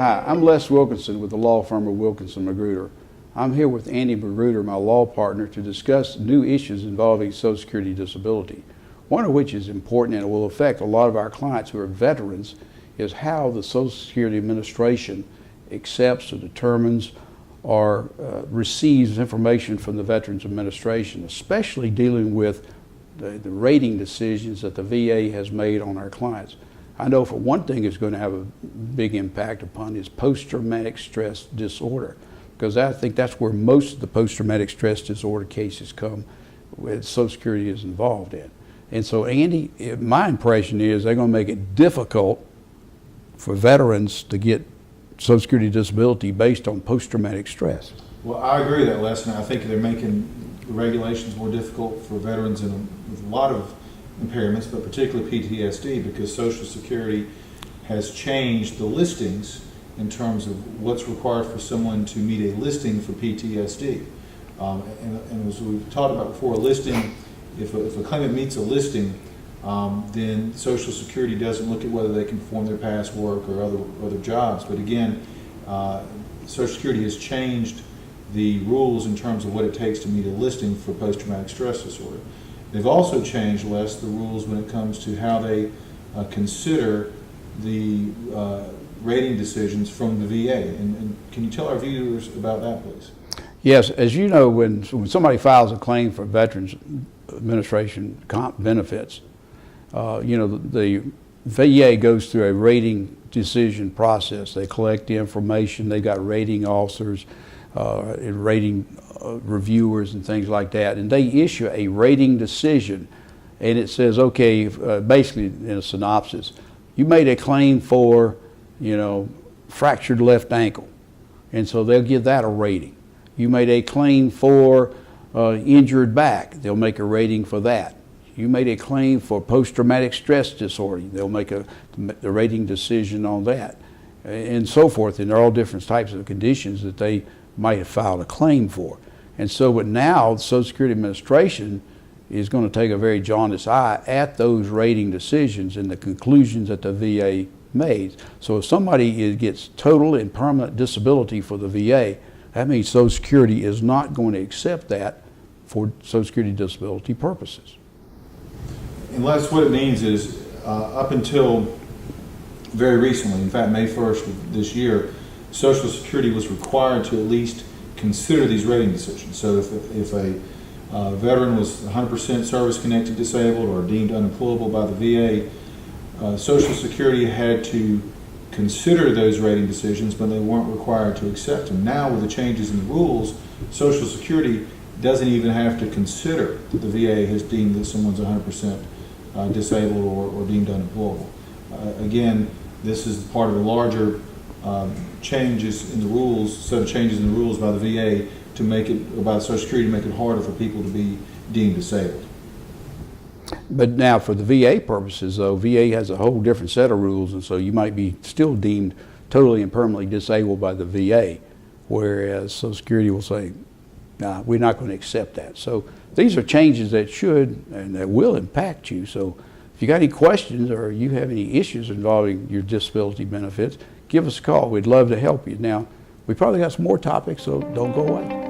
Hi, I'm Les Wilkinson with the law firm of Wilkinson Magruder. I'm here with Andy Magruder, my law partner, to discuss new issues involving Social Security disability. One of which is important and will affect a lot of our clients who are veterans is how the Social Security Administration accepts or determines or receives information from the Veterans Administration, especially dealing with the rating decisions that the VA has made on our clients. I know for one thing it's going to have a big impact upon is post-traumatic stress disorder, because I think that's where most of the post-traumatic stress disorder cases come with Social Security is involved in. And so, Andy, my impression is they're going to make it difficult for veterans to get Social Security disability based on post-traumatic stress. Well, I agree with that, Les, and I think they're making the regulations more difficult for veterans with a lot of impairments, but particularly PTSD, because Social Security has changed the listings in terms of what's required for someone to meet a listing for PTSD. And as we've talked about before, a listing, if a claimant meets a listing, then Social Security doesn't look at whether they can perform their past work or other jobs. But again, Social Security has changed the rules in terms of what it takes to meet a listing for post-traumatic stress disorder. They've also changed, Les, the rules when it comes to how they consider the rating decisions from the VA. And can you tell our viewers about that, please? Yes, as you know, when somebody files a claim for Veterans Administration comp benefits, the VA goes through a rating decision process. They collect the information. They got rating officers, and rating reviewers and things like that, and they issue a rating decision, and it says, okay, basically in a synopsis, you made a claim for, fractured left ankle, and so they'll give that a rating. You made a claim for injured back, they'll make a rating for that. You made a claim for post-traumatic stress disorder, they'll make the rating decision on that, and so forth. And they're all different types of conditions that they might have filed a claim for. And so but now the Social Security Administration is going to take a very jaundiced eye at those rating decisions and the conclusions that the VA made. So if somebody gets total and permanent disability for the VA, that means Social Security is not going to accept that for Social Security disability purposes. Unless what it means is up until very recently, in fact May 1st of this year, Social Security was required to at least consider these rating decisions. So if a veteran was 100% service-connected disabled or deemed unemployable by the VA, Social Security had to consider those rating decisions, but they weren't required to accept them. Now, with the changes in the rules, Social Security doesn't even have to consider that the VA has deemed that someone's 100% disabled or deemed unemployable. Again, this is part of a larger changes in the rules, set of changes in the rules by the VA to make it, or by Social Security to make it harder for people to be deemed disabled. But now for the VA purposes though, VA has a whole different set of rules, and so you might be still deemed totally and permanently disabled by the VA, whereas Social Security will say, nah, we're not going to accept that. So these are changes that should and that will impact you. So if you got any questions or you have any issues involving your disability benefits, give us a call. We'd love to help you. Now, we probably got some more topics, so don't go away.